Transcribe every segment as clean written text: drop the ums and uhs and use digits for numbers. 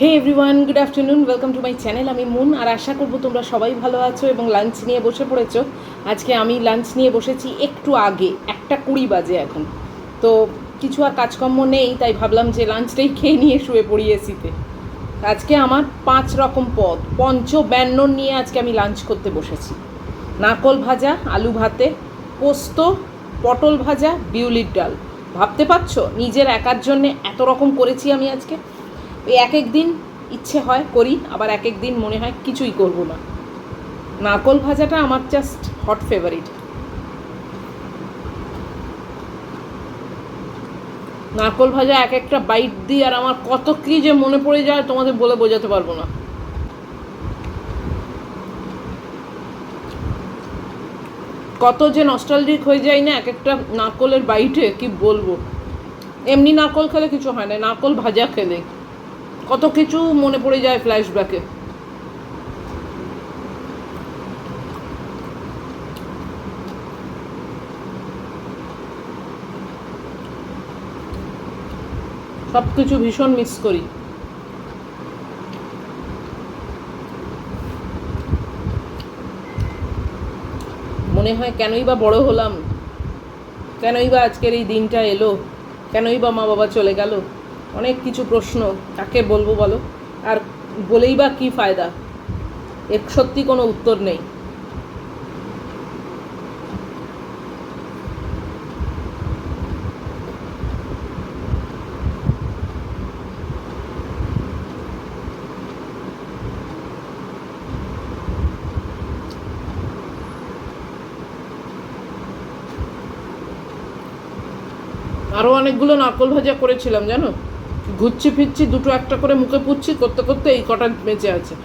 Hey everyone, good afternoon, welcome to my channel. আমি মুন, আর আশা করবো তোমরা সবাই ভালো আছো এবং লাঞ্চ নিয়ে বসে পড়েছো। আজকে আমি লাঞ্চ নিয়ে বসেছি একটু আগে, 1:20 বাজে এখন। তো কিছু আর কাজকর্ম নেই, তাই ভাবলাম যে লাঞ্চটাই খেয়ে নিয়ে শুয়ে পড়ি এসিতে। আজকে আমার 5 রকম পদ, পঞ্চব্যঞ্জন নিয়ে আজকে আমি লাঞ্চ করতে বসেছি। নারকোল ভাজা, আলু ভাতে, পোস্ত, পটল ভাজা, বিউলির ডাল। ভাবতে পারছো নিজের একার জন্যে এত রকম করেছি আমি আজকে। ওই এক এক দিন ইচ্ছে হয় করি, আবার এক এক দিন মনে হয় কিছুই করব না। নারকোল ভাজাটা আমার জাস্ট হট ফেভারিট। নারকোল ভাজা এক একটা বাইট দিই আর আমার কত কী যে মনে পড়ে যায় তোমাদের বলে বোঝাতে পারবো না। কত যে নস্টালজিক হয়ে যায় না এক একটা নারকোলের বাইটে, কি বলবো। এমনি নারকোল খেলে কিছু হয় না, নারকোল ভাজা খেলে কত কিছু মনে পড়ে যায় ফ্ল্যাশব্যাকে। সব কিছু ভীষণ মিস করি। মনে হয় কেনই বা বড় হলাম, কেনই বা আজকের এই দিনটা এলো, কেনই বা মা বাবা চলে গেল। অনেক কিছু প্রশ্ন, কাকে বলবো বলো, আর বলেই বা কী ফায়দা, এর সত্যি কোনো উত্তর নেই। আরও অনেকগুলো নারকোল ভাজা করেছিলাম জানো, ঘুরছি ফিরছি দুটো একটা করে মুখে পুচ্ছি করতে করতে এই কটা বেঁচে আছে।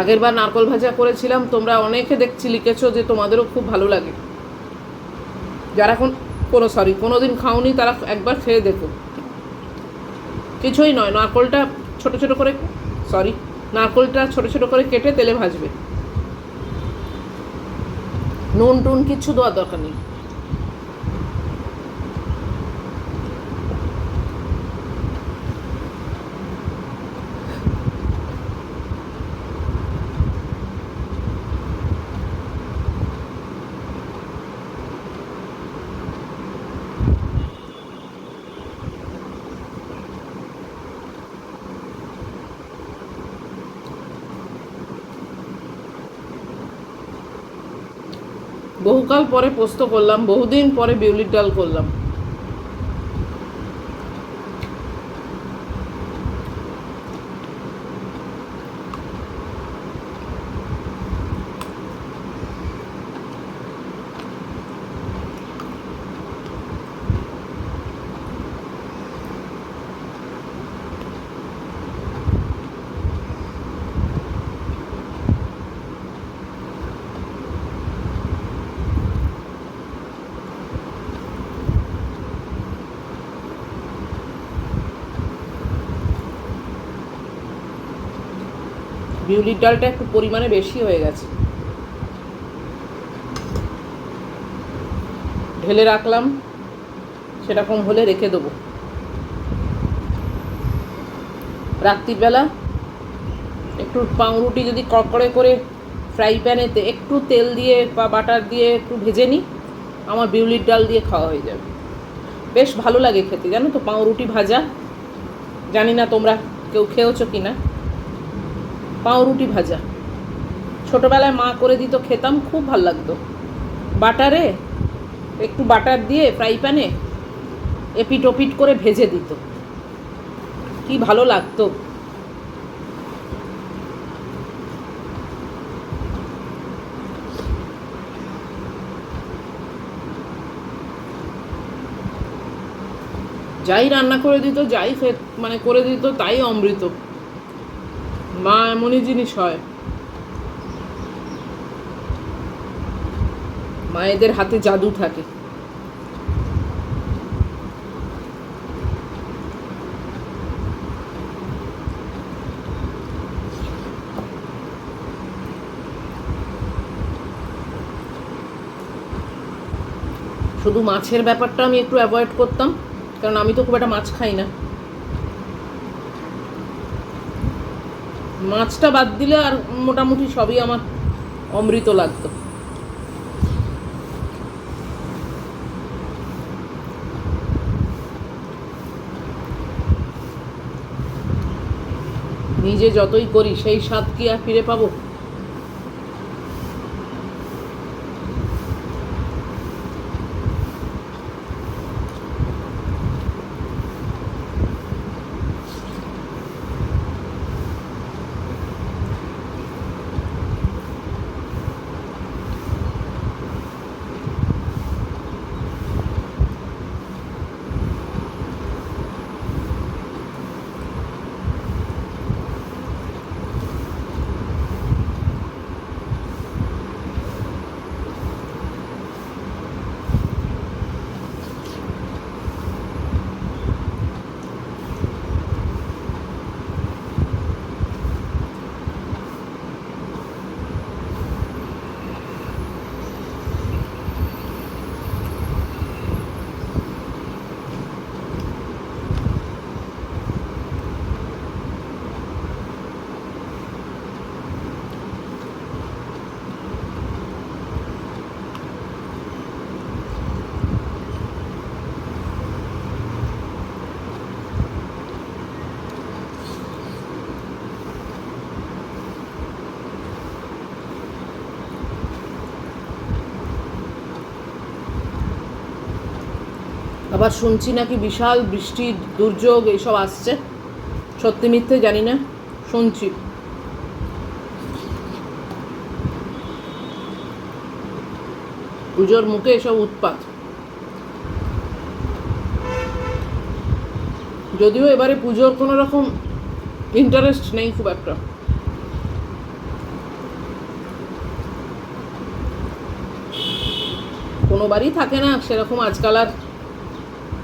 আগের বার নারকোল ভাজা করেছিলাম, তোমরা অনেকে দেখছি লিখেছো যে তোমাদেরও খুব ভালো লাগে। যারা কোনো দিন খাওনি তারা একবার খেয়ে দেখো। কিছুই নয়, নারকোলটা ছোট ছোট করে কেটে তেলে ভাজবে। নুন টুন কিচ্ছু দেওয়ার দরকার নেই। বহুকাল পরে পোস্ত করলাম, বহুদিন পরে বিউলির ডাল করলাম। বিউলির ডালটা একটু পরিমাণে বেশি হয়ে গেছে, ঢেলে রাখলাম, সেরকম হলে রেখে দেবো। রাত্রিবেলা একটু পাউরুটি যদি কড়কড়ে করে ফ্রাই প্যানেতে একটু তেল দিয়ে বা বাটার দিয়ে একটু ভেজে নিই, আমার বিউলির ডাল দিয়ে খাওয়া হয়ে যাবে। বেশ ভালো লাগে খেতে জানো তো, পাউরুটি ভাজা। জানি না তোমরা কেউ খেয়েছো কি না পাউরুটি ভাজা। ছোটোবেলায় মা করে দিত, খেতাম, খুব ভালো লাগতো। বাটারে একটু বাটার দিয়ে ফ্রাই প্যানে এপিট ওপিট করে ভেজে দিত, কি ভালো লাগতো। যাই রান্না করে দিত, যাই করে দিত, তাই অমৃত। মা এমনই জিনিস হয়, মায়েদের হাতে জাদু থাকে। শুধু মাছের ব্যাপারটা আমি একটু অ্যাভয়েড করতাম, কারণ আমি তো খুব একটা মাছ খাই না। মাছটা বাদ দিলে আর মোটামুটি সবই আমার অমৃত লাগতো। নিজে যতই করি সেই স্বাদ কি আর ফিরে পাবো? আবার শুনছি নাকি বিশাল বৃষ্টির দুর্যোগ এইসব আসছে, সত্যি মিথ্যে জানি না, শুনছি। পুজোর মুখে এসব উৎপাত। যদিও এবারে পুজোর কোনো রকম ইন্টারেস্ট নেই খুব একটা। কোনো বারই থাকে না সেরকম আজকাল, আর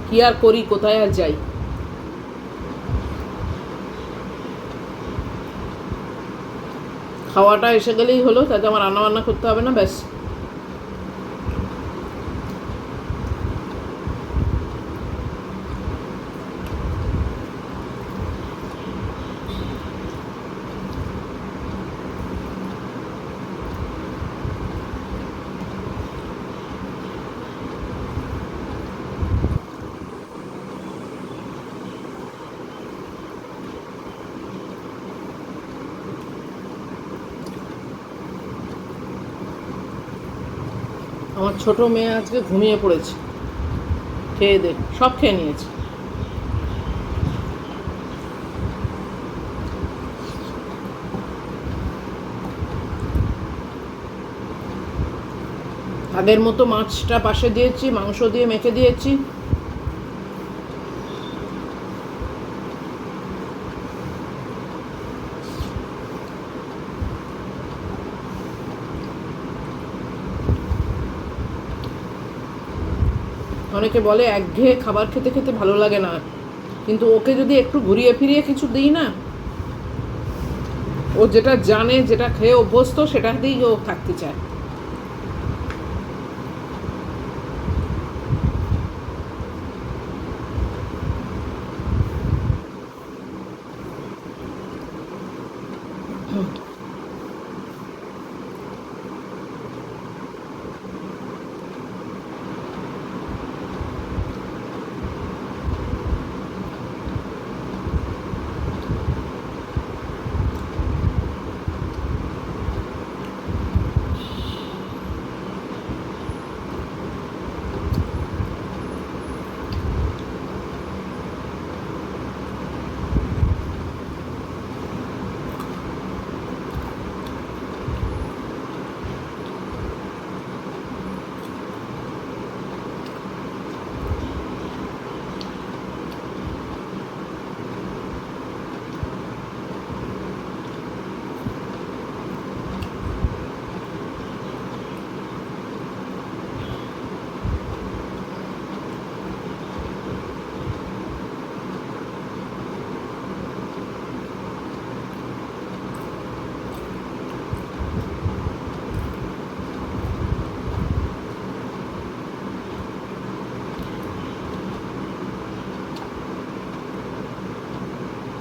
কি আর করি, কোথায় আর যাই। খাওয়াটা এসে গেলেই হলো, তাতে আমার রান্না বান্না করতে হবে না, ব্যাস। আমার ছোট মেয়ে আজকে ঘুমিয়ে পড়েছে, খেয়ে দে সব খেয়ে নিয়েছে। আগের মতো মাছটা পাশে দিয়েছি, মাংস দিয়ে মেখে দিয়েছি। অনেকে বলে একঘেয়ে খাবার খেতে খেতে ভালো লাগে না, কিন্তু ওকে যদি একটু ঘুরিয়ে ফিরিয়ে কিছু দিই না, ও যেটা জানে, যেটা খেয়ে অভ্যস্ত, সেটাতেই ও থাকতে চায়।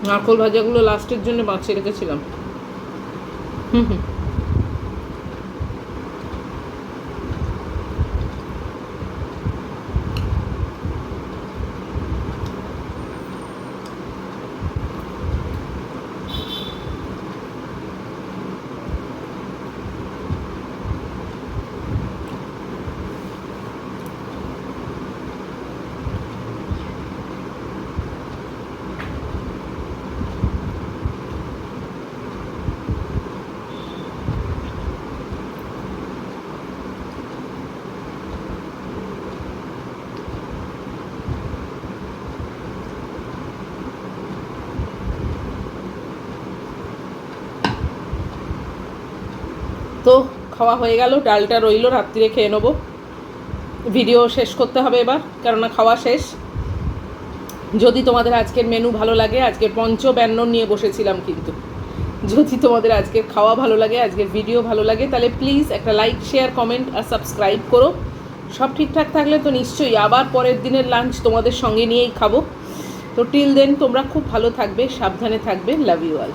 নারকোল ভাজাগুলো লাস্টের জন্য বাঁচিয়ে রেখেছিলাম। হুম হুম। তো খাওয়া হয়ে গেল, ডালটা রইলো, রাত্রিরে খেয়ে নেবো। ভিডিও শেষ করতে হবে এবার, কেননা খাওয়া শেষ। যদি তোমাদের আজকের মেনু ভালো লাগে, আজকের পঞ্চব্যঞ্জন নিয়ে বসেছিলাম, কিন্তু যদি তোমাদের আজকের খাওয়া ভালো লাগে, আজকের ভিডিও ভালো লাগে, তাহলে প্লিজ একটা লাইক, শেয়ার, কমেন্ট আর সাবস্ক্রাইব করো। সব ঠিকঠাক থাকলে তো নিশ্চয়ই আবার পরের দিনের লাঞ্চ তোমাদের সঙ্গে নিয়েই খাবো। তো টিল দেন তোমরা খুব ভালো থাকবে, সাবধানে থাকবে। Love you all.